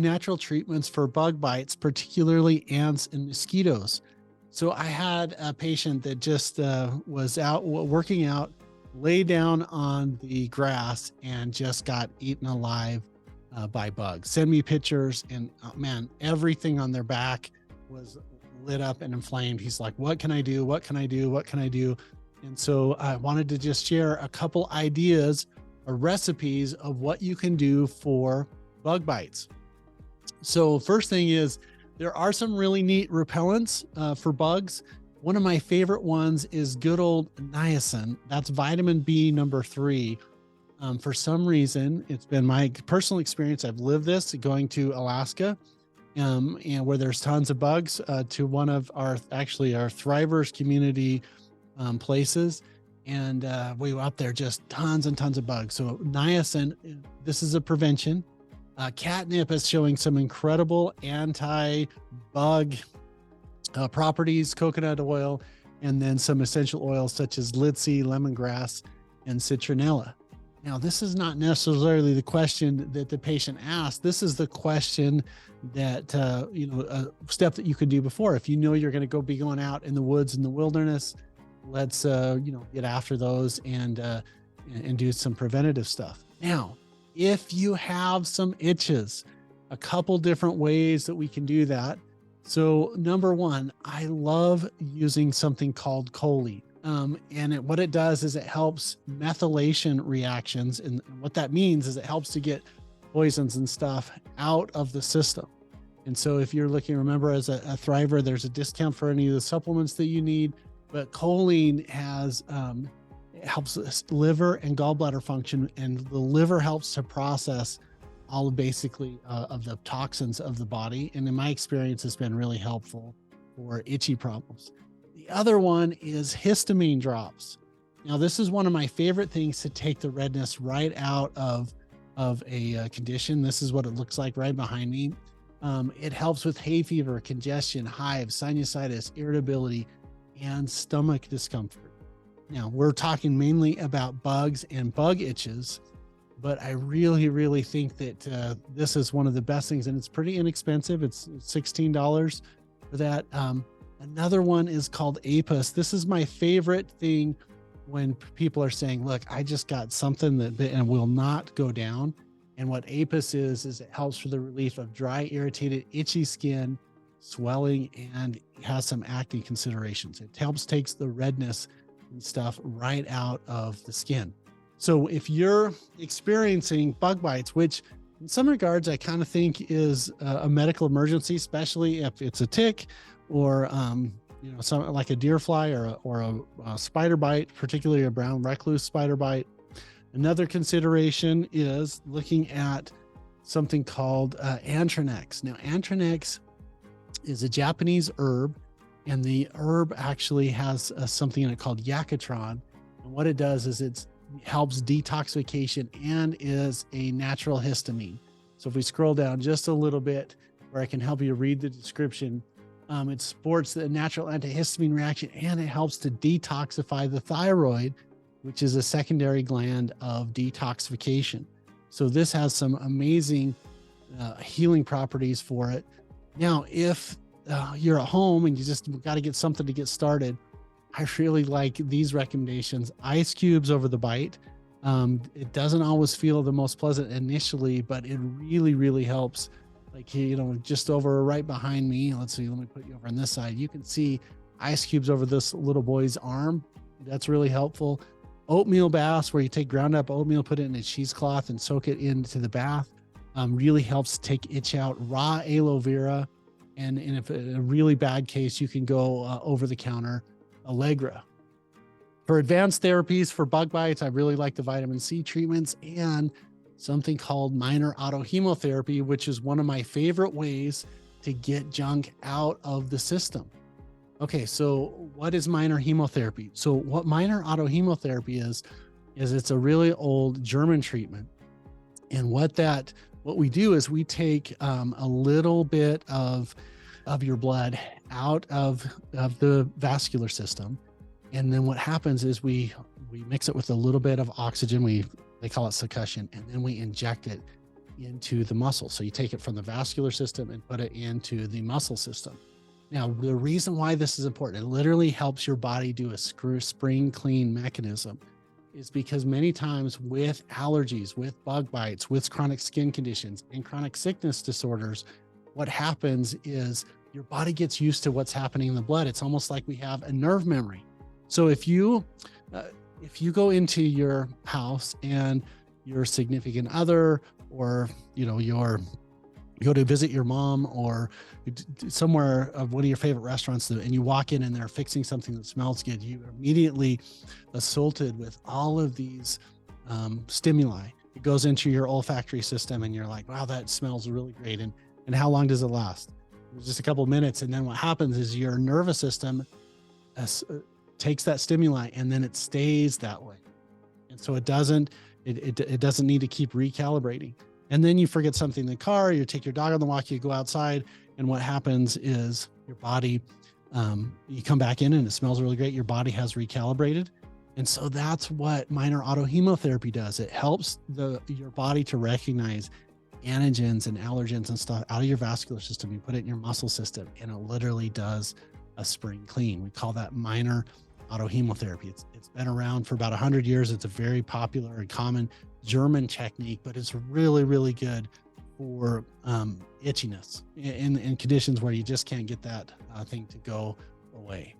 natural treatments for bug bites, particularly ants and mosquitoes. So I had a patient that just was out working out, lay down on the grass and just got eaten alive by bugs. Send me pictures, and man, everything on their back was lit up and inflamed. He's like, "What can I do? What can I do? What can I do?" And so I wanted to just share a couple ideas or recipes of what you can do for bug bites. So first thing is, there are some really neat repellents for bugs. One of my favorite ones is good old niacin. That's vitamin B number 3. For some reason, it's been my personal experience. I've lived this going to Alaska, and where there's tons of bugs, to one of our Thrivers community places. And we were up there, just tons and tons of bugs. So niacin, this is a prevention. Catnip is showing some incredible anti-bug properties, coconut oil, and then some essential oils such as linseed, lemongrass, and citronella. Now, this is not necessarily the question that the patient asked. This is the question that, a step that you could do before. If you know you're going to be going out in the woods in the wilderness, let's, get after those and do some preventative stuff. Now, if you have some itches, a couple different ways that we can do that. So number one, I love using something called choline. What it does is it helps methylation reactions. And what that means is it helps to get poisons and stuff out of the system. And so if you're looking, remember, as a Thriver, there's a discount for any of the supplements that you need, but choline has, it helps liver and gallbladder function, and the liver helps to process all basically of the toxins of the body. And in my experience, it's been really helpful for itchy problems. The other one is histamine drops. Now, this is one of my favorite things to take the redness right out of a condition. This is what it looks like right behind me. It helps with hay fever, congestion, hives, sinusitis, irritability, and stomach discomfort. Now, we're talking mainly about bugs and bug itches, but I really, really think that this is one of the best things, and it's pretty inexpensive. It's $16 for that. Another one is called Apis. This is my favorite thing when people are saying, look, I just got something that and will not go down. And what Apis is it helps for the relief of dry, irritated, itchy skin, swelling, and has some acne considerations. It takes the redness and stuff right out of the skin. So if you're experiencing bug bites, which in some regards I kind of think is a medical emergency, especially if it's a tick or something like a deer fly or a spider bite, particularly a brown recluse spider bite. Another consideration is looking at something called Antranex. Now, Antranex is a Japanese herb, and the herb actually has something in it called Yakatron. And what it does is it helps detoxification and is a natural histamine. So if we scroll down just a little bit where I can help you read the description, it supports the natural antihistamine reaction, and it helps to detoxify the thyroid, which is a secondary gland of detoxification. So this has some amazing healing properties for it. Now, if you're at home and you just got to get something to get started, I really like these recommendations. Ice cubes over the bite. It doesn't always feel the most pleasant initially, but it really, really helps. Like, just over right behind me. Let's see, let me put you over on this side. You can see ice cubes over this little boy's arm. That's really helpful. Oatmeal baths, where you take ground up oatmeal, put it in a cheesecloth and soak it into the bath. Really helps take itch out. Raw aloe vera. And if in a really bad case, you can go over the counter Allegra. For advanced therapies for bug bites, I really like the vitamin C treatments and something called minor autohemotherapy, which is one of my favorite ways to get junk out of the system. Okay, so what is minor hemotherapy? So what minor autohemotherapy is it's a really old German treatment. And what we do is we take a little bit of your blood out of the vascular system. And then what happens is we mix it with a little bit of oxygen. They call it succussion. And then we inject it into the muscle. So you take it from the vascular system and put it into the muscle system. Now, the reason why this is important, it literally helps your body do a spring clean mechanism, is because many times with allergies, with bug bites, with chronic skin conditions and chronic sickness disorders, what happens is your body gets used to what's happening in the blood. It's almost like we have a nerve memory. So if you go into your house and your significant other, or you go to visit your mom, or somewhere of one of your favorite restaurants, and you walk in and they're fixing something that smells good, you are immediately assaulted with all of these stimuli. It goes into your olfactory system and you're like, wow, that smells really great. And how long does it last? Just a couple of minutes. And then what happens is your nervous system takes that stimuli and then it stays that way. And so it doesn't need to keep recalibrating. And then you forget something in the car, you take your dog on the walk, you go outside, and what happens is your body, you come back in and it smells really great. Your body has recalibrated. And so that's what minor autohemotherapy does. It helps your body to recognize antigens and allergens and stuff out of your vascular system. You put it in your muscle system and it literally does a spring clean. We call that minor autohemotherapy. It's been around for about 100 years. It's a very popular and common German technique, but it's really, really good for itchiness in conditions where you just can't get that thing to go away.